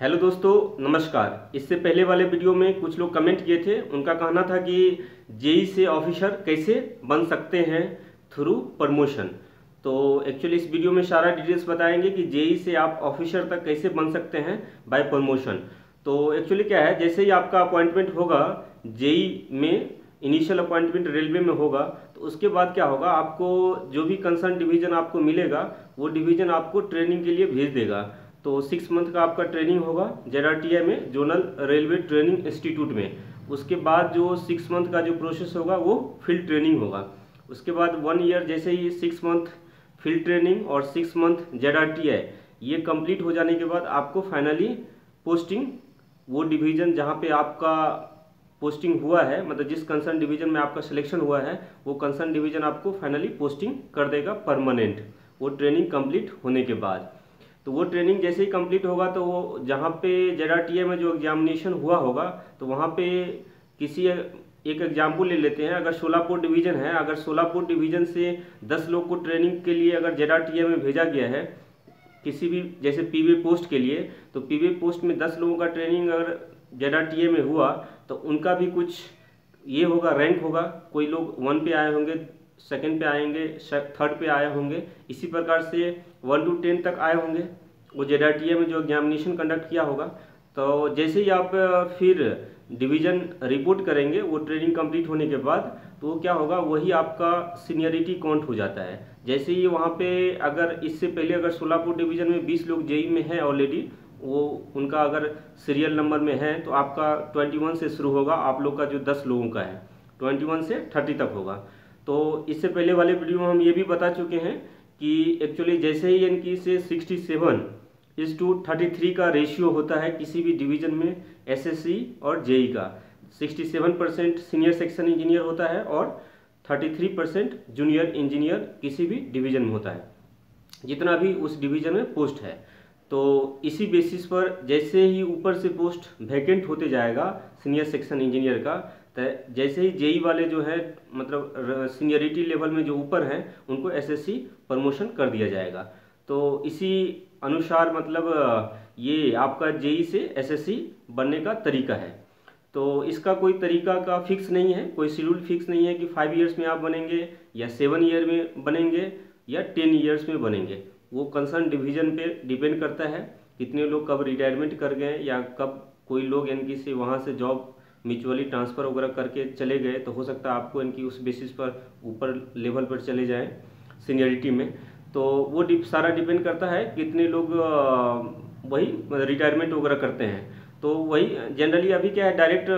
Hello दोस्तों, नमस्कार। इससे पहले वाले वीडियो में कुछ लोग कमेंट किए थे। उनका कहना था कि जेई से ऑफिसर कैसे बन सकते हैं थ्रू प्रमोशन। तो एक्चुअली इस वीडियो में सारा डिटेल्स बताएंगे कि जेई से आप ऑफिसर तक कैसे बन सकते हैं बाय प्रमोशन। तो एक्चुअली क्या है, जैसे ही आपका अपॉइंटमेंट होगा जेई में, इनिशियल अपॉइंटमेंट रेलवे में होगा, तो उसके बाद क्या होगा, आपको जो भी कंसर्न डिवीज़न आपको मिलेगा वो डिवीज़न आपको ट्रेनिंग के लिए भेज देगा। तो 6 मंथ का आपका ट्रेनिंग होगा जेडआरटीआई में, जोनल रेलवे ट्रेनिंग इंस्टीट्यूट में। उसके बाद जो 6 मंथ का जो प्रोसेस होगा वो फील्ड ट्रेनिंग होगा। उसके बाद 1 ईयर, जैसे ही 6 मंथ फील्ड ट्रेनिंग और 6 मंथ जेडआरटीआई ये कंप्लीट हो जाने के बाद आपको फाइनली पोस्टिंग, वो डिवीज़न जहाँ पे आपका पोस्टिंग हुआ है, मतलब जिस कंसर्न डिवीज़न में आपका सिलेक्शन हुआ है, वो कंसर्न डिवीज़न आपको फाइनली पोस्टिंग कर देगा परमानेंट, वो ट्रेनिंग कंप्लीट होने के बाद। तो वो ट्रेनिंग जैसे ही कंप्लीट होगा तो वो जहाँ पे जेडआरटीए में जो एग्जामिनेशन हुआ होगा, तो वहाँ पे किसी एक एग्जाम्पल ले लेते हैं। अगर सोलापुर डिवीज़न है, अगर सोलापुर डिवीज़न से 10 लोग को ट्रेनिंग के लिए अगर जेडआरटीए में भेजा गया है किसी भी, जैसे पीवी पोस्ट के लिए, तो पीवी पोस्ट में 10 लोगों का ट्रेनिंग अगर जेडआरटीए में हुआ तो उनका भी कुछ ये होगा, रैंक होगा। कोई लोग 1 पे आए होंगे, सेकंड पे आएंगे, थर्ड पे आए होंगे, इसी प्रकार से 1 to 10 तक आए होंगे वो जेडआरटीए में जो एग्जामिनेशन कंडक्ट किया होगा। तो जैसे ही आप फिर डिवीज़न रिपोर्ट करेंगे वो ट्रेनिंग कंप्लीट होने के बाद, तो वो क्या होगा, वही आपका सीनियरिटी काउंट हो जाता है। जैसे ही वहाँ पे अगर इससे पहले अगर सोलापुर डिवीज़न में 20 लोग जेई में हैं ऑलरेडी, वो उनका अगर सीरियल नंबर में है, तो आपका 21 से शुरू होगा। आप लोग का जो 10 लोगों का है 21 से 30 तक होगा। तो इससे पहले वाले वीडियो में हम ये भी बता चुके हैं कि एक्चुअली जैसे ही इनकी से 67:33 का रेशियो होता है किसी भी डिवीज़न में, एसएससी और जेई का 67% सीनियर सेक्शन इंजीनियर होता है और 33% जूनियर इंजीनियर किसी भी डिवीज़न में होता है, जितना भी उस डिवीज़न में पोस्ट है। तो इसी बेसिस पर जैसे ही ऊपर से पोस्ट वैकेंट होते जाएगा सीनियर सेक्शन इंजीनियर का, तो जैसे ही जेई वाले जो है, मतलब सीनियरिटी लेवल में जो ऊपर हैं, उनको एसएससी प्रमोशन कर दिया जाएगा। तो इसी अनुसार मतलब ये आपका जेई से एसएससी बनने का तरीका है। तो इसका कोई तरीका का फिक्स नहीं है, कोई शेड्यूल फिक्स नहीं है कि 5 ईयर्स में आप बनेंगे या 7 ईयर में बनेंगे या 10 ईयर्स में बनेंगे। वो कंसर्न डिवीज़न पे डिपेंड करता है, कितने लोग कब रिटायरमेंट कर गए या कब कोई लोग इनकी से वहाँ से जॉब म्यूचुअली ट्रांसफ़र वगैरह करके चले गए, तो हो सकता है आपको इनकी उस बेसिस पर ऊपर लेवल पर चले जाएं सीनियरिटी में। तो वो सारा डिपेंड करता है कितने लोग वही रिटायरमेंट वगैरह करते हैं। तो वही जनरली अभी क्या है, डायरेक्ट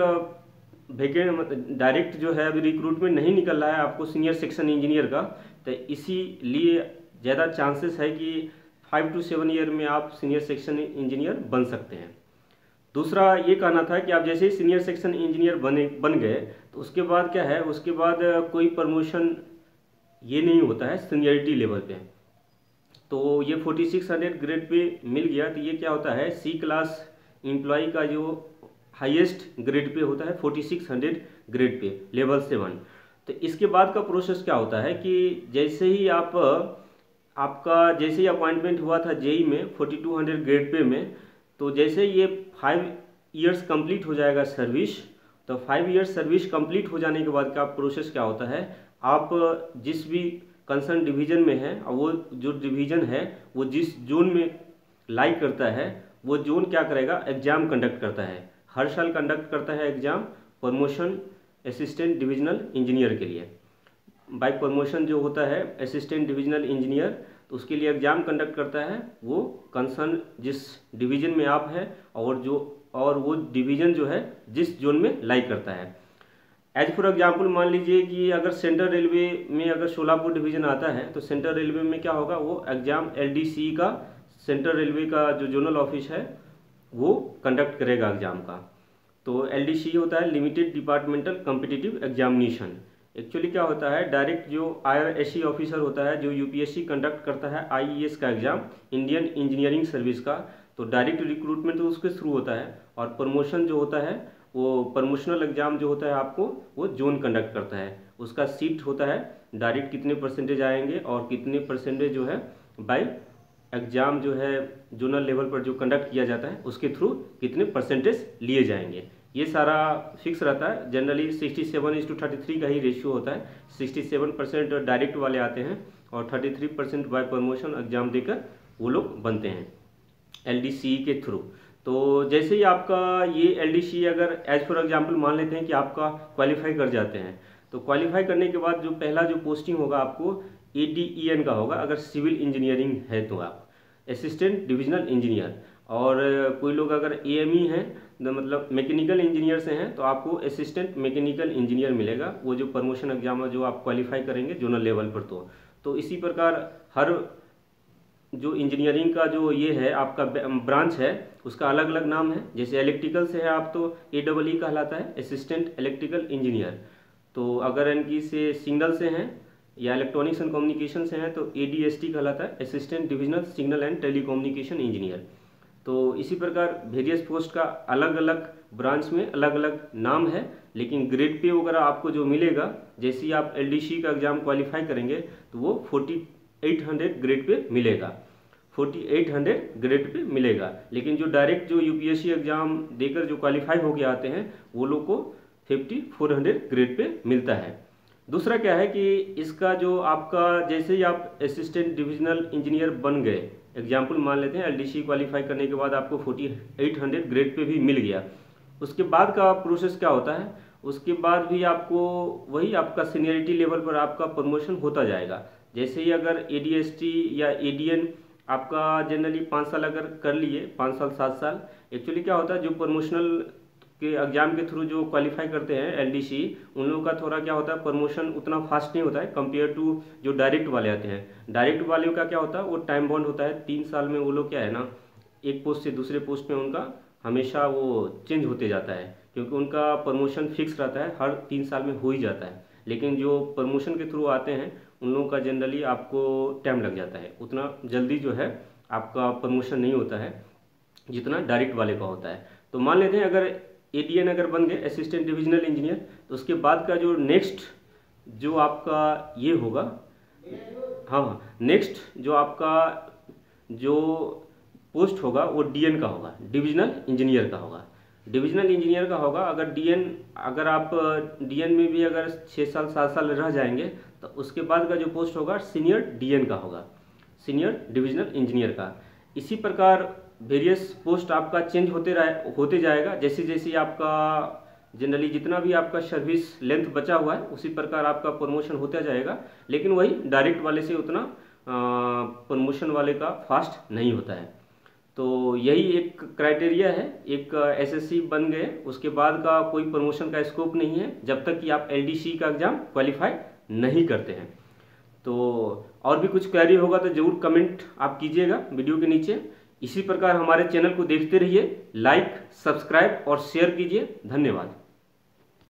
वैकेंट, मतलब डायरेक्ट जो है अभी रिक्रूटमेंट नहीं निकल रहा है आपको सीनियर सेक्शन इंजीनियर का। तो इसीलिए ज़्यादा चांसेस है कि 5 to 7 ईयर में आप सीनियर सेक्शन इंजीनियर बन सकते हैं। दूसरा ये कहना था कि आप जैसे ही सीनियर सेक्शन इंजीनियर बन गए, तो उसके बाद क्या है, उसके बाद कोई प्रमोशन ये नहीं होता है सीनियरिटी लेवल पे। तो ये 4600 ग्रेड पे मिल गया, तो ये क्या होता है, सी क्लास एम्प्लॉय का जो हाईएस्ट ग्रेड पे होता है 4600 ग्रेड पे, लेवल 7। तो इसके बाद का प्रोसेस क्या होता है कि जैसे ही आपका जैसे ही अपॉइंटमेंट हुआ था जेई में 4200 ग्रेड पे में, तो जैसे ये 5 ईयर्स कंप्लीट हो जाएगा सर्विस, तो 5 ईयर्स सर्विस कंप्लीट हो जाने के बाद का प्रोसेस क्या होता है, आप जिस भी कंसर्न डिवीज़न में है, और वो जो डिवीज़न है वो जिस जोन में लाइक करता है, वो जोन क्या करेगा, एग्ज़ाम कंडक्ट करता है। हर साल कंडक्ट करता है exam promotion assistant divisional engineer के लिए। बाय प्रमोशन जो होता है असिस्टेंट डिविजनल इंजीनियर, तो उसके लिए एग्ज़ाम कंडक्ट करता है वो कंसर्न जिस डिवीज़न में आप हैं, और वो डिवीज़न जो है जिस जोन में लाइक करता है। एज फॉर एग्जांपल मान लीजिए कि अगर सेंट्रल रेलवे में अगर सोलापुर डिवीज़न आता है, तो सेंट्रल रेलवे में क्या होगा, वो एग्ज़ाम एलडीसी का, सेंट्रल रेलवे का जो जोनल ऑफिस है वो कंडक्ट करेगा एग्ज़ाम का। तो एलडीसी होता है limited departmental competitive examination. Actually क्या होता है, डायरेक्ट जो आईआरएससी ऑफिसर होता है, जो यूपीएससी कंडक्ट करता है आईईएस का एग्ज़ाम, इंडियन इंजीनियरिंग सर्विस का, तो डायरेक्ट रिक्रूटमेंट तो उसके थ्रू होता है। और प्रमोशन जो होता है, वो प्रमोशनल एग्ज़ाम जो होता है आपको, वो जोन कंडक्ट करता है। उसका सीट होता है डायरेक्ट कितने परसेंटेज आएंगे और कितने परसेंटेज जो है बाय एग्ज़ाम जो है जोनल लेवल पर जो कंडक्ट किया जाता है उसके थ्रू कितने परसेंटेज लिए जाएंगे, ये सारा फिक्स रहता है। जनरली 67:33 का ही रेशियो होता है। 67% डायरेक्ट वाले आते हैं और 33% बाय प्रमोशन एग्ज़ाम देकर वो लोग बनते हैं LDCE के थ्रू। तो जैसे ही आपका ये LDCE अगर एज फॉर एग्जाम्पल मान लेते हैं कि आपका क्वालिफाई कर जाते हैं, तो क्वालिफाई करने के बाद जो पहला जो पोस्टिंग होगा आपको ADEN का होगा। अगर सिविल इंजीनियरिंग है तो आप असिस्टेंट डिविजनल इंजीनियर, और कोई लोग अगर AME हैं मतलब मैकेनिकल इंजीनियर से हैं तो आपको असिस्टेंट मैकेनिकल इंजीनियर मिलेगा, वो जो प्रमोशन एग्जाम है जो आप क्वालिफाई करेंगे जोनल लेवल पर। तो इसी प्रकार हर जो इंजीनियरिंग का जो ये है आपका ब्रांच है उसका अलग अलग नाम है। जैसे इलेक्ट्रिकल से है आप तो AEE कहलाता है, असिस्टेंट इलेक्ट्रिकल इंजीनियर। तो अगर इनकी से सिग्नल से हैं या इलेक्ट्रॉनिक्स एंड कम्युनिकेशन से हैं तो ADST कहलाता है, assistant divisional signal and telecommunication engineer. तो इसी प्रकार वेरियस पोस्ट का अलग अलग ब्रांच में अलग अलग नाम है, लेकिन ग्रेड पे वगैरह आपको जो मिलेगा जैसे ही आप LDC का एग्ज़ाम क्वालिफाई करेंगे तो वो 4800 ग्रेड पे मिलेगा, 4800 ग्रेड पे मिलेगा। लेकिन जो डायरेक्ट जो UPSC एग्ज़ाम देकर जो क्वालिफाई हो के आते हैं वो लोग को 5400 ग्रेड पे मिलता है। दूसरा क्या है कि इसका जो आपका जैसे ही आप असिस्टेंट डिविजनल इंजीनियर बन गए, एग्जाम्पल मान लेते हैं LDC क्वालिफाई करने के बाद आपको 4800 ग्रेड पे भी मिल गया, उसके बाद का प्रोसेस क्या होता है, उसके बाद भी आपको वही आपका सीनियरिटी लेवल पर आपका प्रमोशन होता जाएगा। जैसे ही अगर ADST या ADN आपका जनरली 5 साल अगर कर लिए, 5 साल 7 साल, एक्चुअली क्या होता है जो प्रमोशनल के एग्जाम के थ्रू जो क्वालिफाई करते हैं LDC, उन लोगों का थोड़ा क्या होता है प्रमोशन उतना फास्ट नहीं होता है कंपेयर टू जो डायरेक्ट वाले आते हैं। डायरेक्ट वाले का क्या होता है वो टाइम बॉन्ड होता है, 3 साल में वो लोग क्या है ना एक पोस्ट से दूसरे पोस्ट में उनका हमेशा वो चेंज होते जाता है, क्योंकि उनका प्रमोशन फिक्स रहता है, हर 3 साल में हो ही जाता है। लेकिन जो प्रमोशन के थ्रू आते हैं उन लोगों का जनरली आपको टाइम लग जाता है, उतना जल्दी जो है आपका प्रमोशन नहीं होता है जितना डायरेक्ट वाले का होता है। तो मान लेते हैं अगर ADN अगर बन गए असिस्टेंट डिविजनल इंजीनियर, तो उसके बाद का जो नेक्स्ट जो आपका ये होगा, हाँ नेक्स्ट जो आपका जो पोस्ट होगा वो DN का होगा, डिविजनल इंजीनियर का होगा, डिविजनल इंजीनियर का होगा। अगर आप DN में भी अगर 6 साल 7 साल रह जाएंगे तो उसके बाद का जो पोस्ट होगा सीनियर DN का होगा, सीनियर डिविजनल इंजीनियर का। इसी प्रकार वेरियस पोस्ट आपका चेंज होते जाएगा जैसे जैसे आपका जनरली जितना भी आपका सर्विस लेंथ बचा हुआ है उसी प्रकार आपका प्रमोशन होता जाएगा। लेकिन वही डायरेक्ट वाले से उतना प्रमोशन वाले का फास्ट नहीं होता है। तो यही एक क्राइटेरिया है, एक SSC बन गए उसके बाद का कोई प्रमोशन का स्कोप नहीं है जब तक कि आप LDC का एग्ज़ाम क्वालिफाई नहीं करते हैं। तो और भी कुछ क्वेरी होगा तो ज़रूर कमेंट आप कीजिएगा वीडियो के नीचे। इसी प्रकार हमारे चैनल को देखते रहिए, लाइक सब्सक्राइब और शेयर कीजिए। धन्यवाद।